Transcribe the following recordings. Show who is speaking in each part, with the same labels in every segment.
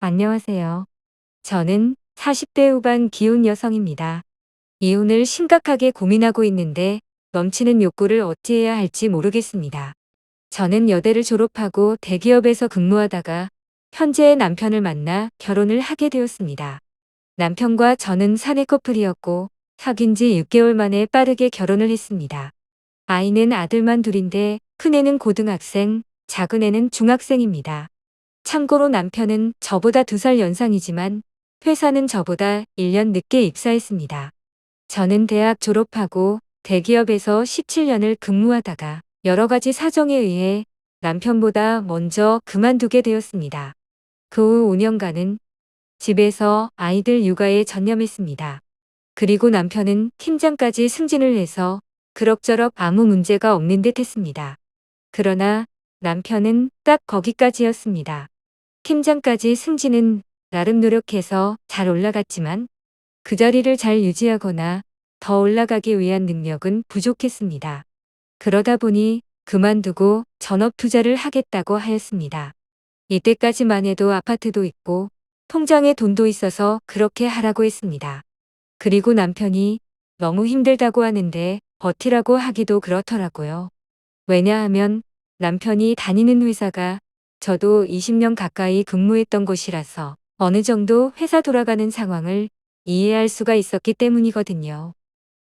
Speaker 1: 안녕하세요. 저는 40대 후반 기혼 여성입니다. 이혼을 심각하게 고민하고 있는데 넘치는 욕구를 어찌해야 할지 모르겠습니다. 저는 여대를 졸업하고 대기업에서 근무하다가 현재의 남편을 만나 결혼을 하게 되었습니다. 남편과 저는 사내 커플이었고 사귄 지 6개월 만에 빠르게 결혼을 했습니다. 아이는 아들만 둘인데 큰애는 고등학생, 작은애는 중학생입니다. 참고로 남편은 저보다 2살 연상이지만 회사는 저보다 1년 늦게 입사했습니다. 저는 대학 졸업하고 대기업에서 17년을 근무하다가 여러 가지 사정에 의해 남편보다 먼저 그만두게 되었습니다. 그 후 5년간은 집에서 아이들 육아에 전념했습니다. 그리고 남편은 팀장까지 승진을 해서 그럭저럭 아무 문제가 없는 듯 했습니다. 그러나 남편은 딱 거기까지였습니다. 팀장까지 승진은 나름 노력해서 잘 올라갔지만 그 자리를 잘 유지하거나 더 올라가기 위한 능력은 부족했습니다. 그러다 보니 그만두고 전업 투자를 하겠다고 하였습니다. 이때까지만 해도 아파트도 있고 통장에 돈도 있어서 그렇게 하라고 했습니다. 그리고 남편이 너무 힘들다고 하는데 버티라고 하기도 그렇더라고요. 왜냐하면 남편이 다니는 회사가 저도 20년 가까이 근무했던 곳이라서 어느 정도 회사 돌아가는 상황을 이해할 수가 있었기 때문이거든요.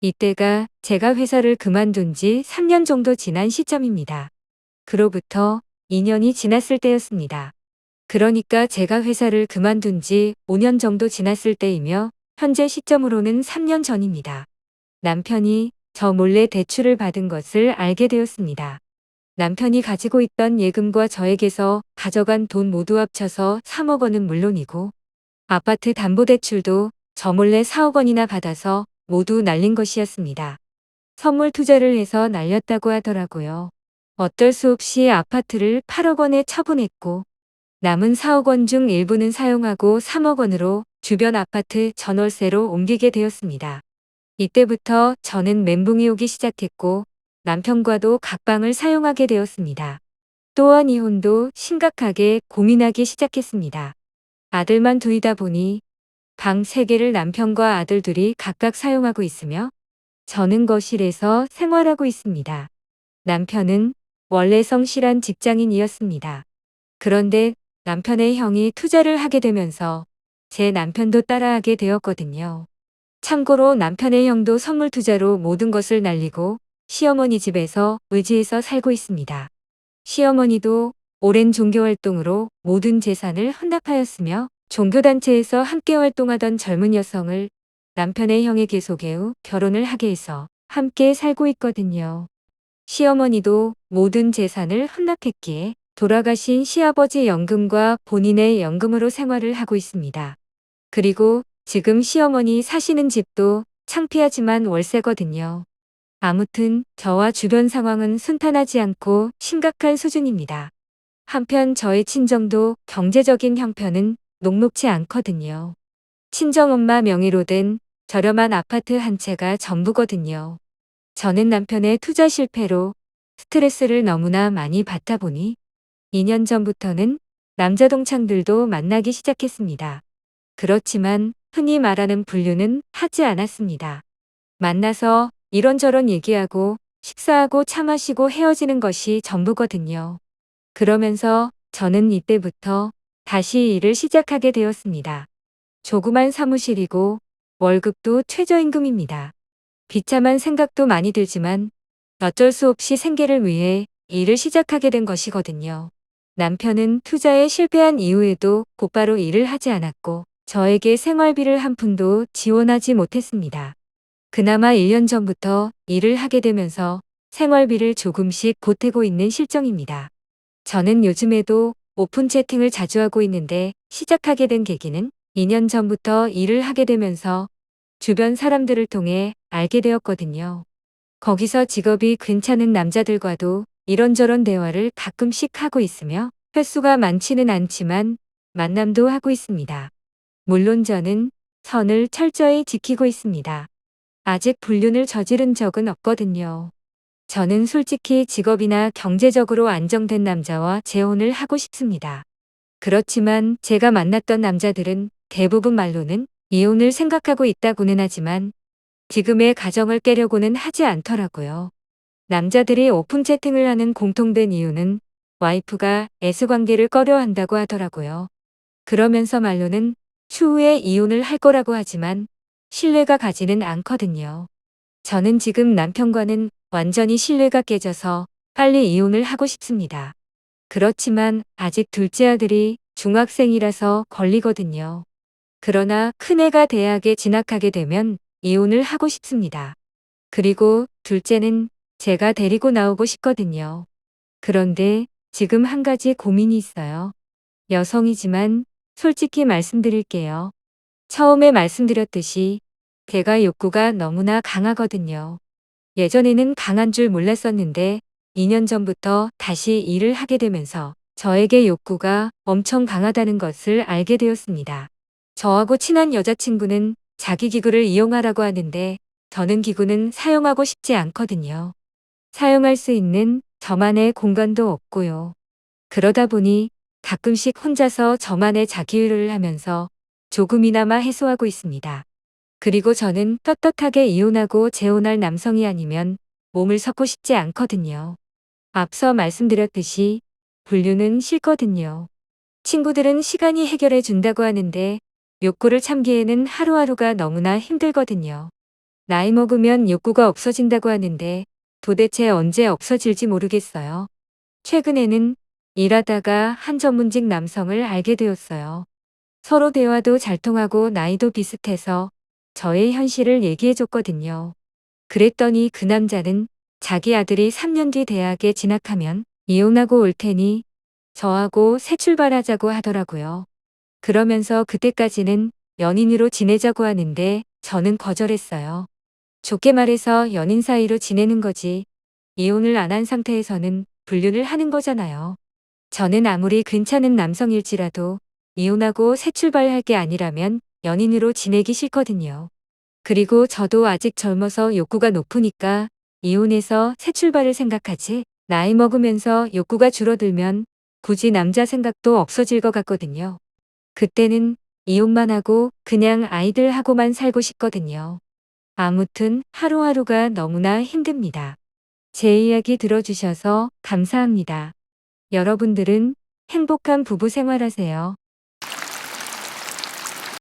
Speaker 1: 이때가 제가 회사를 그만둔 지 3년 정도 지난 시점입니다. 그로부터 2년이 지났을 때였습니다. 그러니까 제가 회사를 그만둔 지 5년 정도 지났을 때이며 현재 시점으로는 3년 전입니다. 남편이 저 몰래 대출을 받은 것을 알게 되었습니다. 남편이 가지고 있던 예금과 저에게서 가져간 돈 모두 합쳐서 3억 원은 물론이고 아파트 담보대출도 저 몰래 4억 원이나 받아서 모두 날린 것이었습니다. 선물 투자를 해서 날렸다고 하더라고요. 어쩔 수 없이 아파트를 8억 원에 처분했고 남은 4억 원 중 일부는 사용하고 3억 원으로 주변 아파트 전월세로 옮기게 되었습니다. 이때부터 저는 멘붕이 오기 시작했고 남편과도 각방을 사용하게 되었습니다. 또한 이혼도 심각하게 고민하기 시작했습니다. 아들만 둘이다 보니 방 3개를 남편과 아들 둘이 각각 사용하고 있으며 저는 거실에서 생활하고 있습니다. 남편은 원래 성실한 직장인이었습니다. 그런데 남편의 형이 투자를 하게 되면서 제 남편도 따라하게 되었거든요. 참고로 남편의 형도 선물 투자로 모든 것을 날리고 시어머니 집에서 의지해서 살고 있습니다. 시어머니도 오랜 종교 활동으로 모든 재산을 헌납하였으며 종교단체에서 함께 활동하던 젊은 여성을 남편의 형에게 소개 후 결혼을 하게 해서 함께 살고 있거든요. 시어머니도 모든 재산을 헌납했기에 돌아가신 시아버지 연금과 본인의 연금으로 생활을 하고 있습니다. 그리고 지금 시어머니 사시는 집도 창피하지만 월세거든요. 아무튼 저와 주변 상황은 순탄하지 않고 심각한 수준입니다. 한편 저의 친정도 경제적인 형편은 녹록지 않거든요. 친정엄마 명의로 된 저렴한 아파트 한 채가 전부거든요. 저는 남편의 투자 실패로 스트레스를 너무나 많이 받다 보니 2년 전부터는 남자 동창들도 만나기 시작했습니다. 그렇지만 흔히 말하는 분류는 하지 않았습니다. 만나서 이런저런 얘기하고 식사하고 차 마시고 헤어지는 것이 전부거든요. 그러면서 저는 이때부터 다시 일을 시작하게 되었습니다. 조그만 사무실이고 월급도 최저임금입니다. 비참한 생각도 많이 들지만 어쩔 수 없이 생계를 위해 일을 시작하게 된 것이거든요. 남편은 투자에 실패한 이후에도 곧바로 일을 하지 않았고 저에게 생활비를 한 푼도 지원하지 못했습니다. 그나마 1년 전부터 일을 하게 되면서 생활비를 조금씩 보태고 있는 실정입니다. 저는 요즘에도 오픈 채팅을 자주 하고 있는데 시작하게 된 계기는 2년 전부터 일을 하게 되면서 주변 사람들을 통해 알게 되었거든요. 거기서 직업이 괜찮은 남자들과도 이런저런 대화를 가끔씩 하고 있으며 횟수가 많지는 않지만 만남도 하고 있습니다. 물론 저는 선을 철저히 지키고 있습니다. 아직 불륜을 저지른 적은 없거든요. 저는 솔직히 직업이나 경제적으로 안정된 남자와 재혼을 하고 싶습니다. 그렇지만 제가 만났던 남자들은 대부분 말로는 이혼을 생각하고 있다고는 하지만 지금의 가정을 깨려고는 하지 않더라고요. 남자들이 오픈 채팅을 하는 공통된 이유는 와이프가 애수관계를 꺼려한다고 하더라고요. 그러면서 말로는 추후에 이혼을 할 거라고 하지만 신뢰가 가지는 않거든요. 저는 지금 남편과는 완전히 신뢰가 깨져서 빨리 이혼을 하고 싶습니다. 그렇지만 아직 둘째 아들이 중학생이라서 걸리거든요. 그러나 큰애가 대학에 진학하게 되면 이혼을 하고 싶습니다. 그리고 둘째는 제가 데리고 나오고 싶거든요. 그런데 지금 한 가지 고민이 있어요. 여성이지만 솔직히 말씀드릴게요. 처음에 말씀드렸듯이 제가 욕구가 너무나 강하거든요. 예전에는 강한 줄 몰랐었는데 2년 전부터 다시 일을 하게 되면서 저에게 욕구가 엄청 강하다는 것을 알게 되었습니다. 저하고 친한 여자친구는 자기 기구를 이용하라고 하는데 저는 기구는 사용하고 싶지 않거든요. 사용할 수 있는 저만의 공간도 없고요. 그러다 보니 가끔씩 혼자서 저만의 자기유를 하면서 조금이나마 해소하고 있습니다. 그리고 저는 떳떳하게 이혼하고 재혼할 남성이 아니면 몸을 섞고 싶지 않거든요. 앞서 말씀드렸듯이 분류는 싫거든요. 친구들은 시간이 해결해 준다고 하는데 욕구를 참기에는 하루하루가 너무나 힘들거든요. 나이 먹으면 욕구가 없어진다고 하는데 도대체 언제 없어질지 모르겠어요. 최근에는 일하다가 한 전문직 남성을 알게 되었어요. 서로 대화도 잘 통하고 나이도 비슷해서 저의 현실을 얘기해 줬거든요. 그랬더니 그 남자는 자기 아들이 3년 뒤 대학에 진학하면 이혼하고 올 테니 저하고 새 출발하자고 하더라고요. 그러면서 그때까지는 연인으로 지내자고 하는데 저는 거절했어요. 좋게 말해서 연인 사이로 지내는 거지 이혼을 안 한 상태에서는 불륜을 하는 거잖아요. 저는 아무리 괜찮은 남성일지라도 이혼하고 새 출발할 게 아니라면 연인으로 지내기 싫거든요. 그리고 저도 아직 젊어서 욕구가 높으니까 이혼해서 새 출발을 생각하지 나이 먹으면서 욕구가 줄어들면 굳이 남자 생각도 없어질 것 같거든요. 그때는 이혼만 하고 그냥 아이들하고만 살고 싶거든요. 아무튼 하루하루가 너무나 힘듭니다. 제 이야기 들어주셔서 감사합니다. 여러분들은 행복한 부부 생활하세요.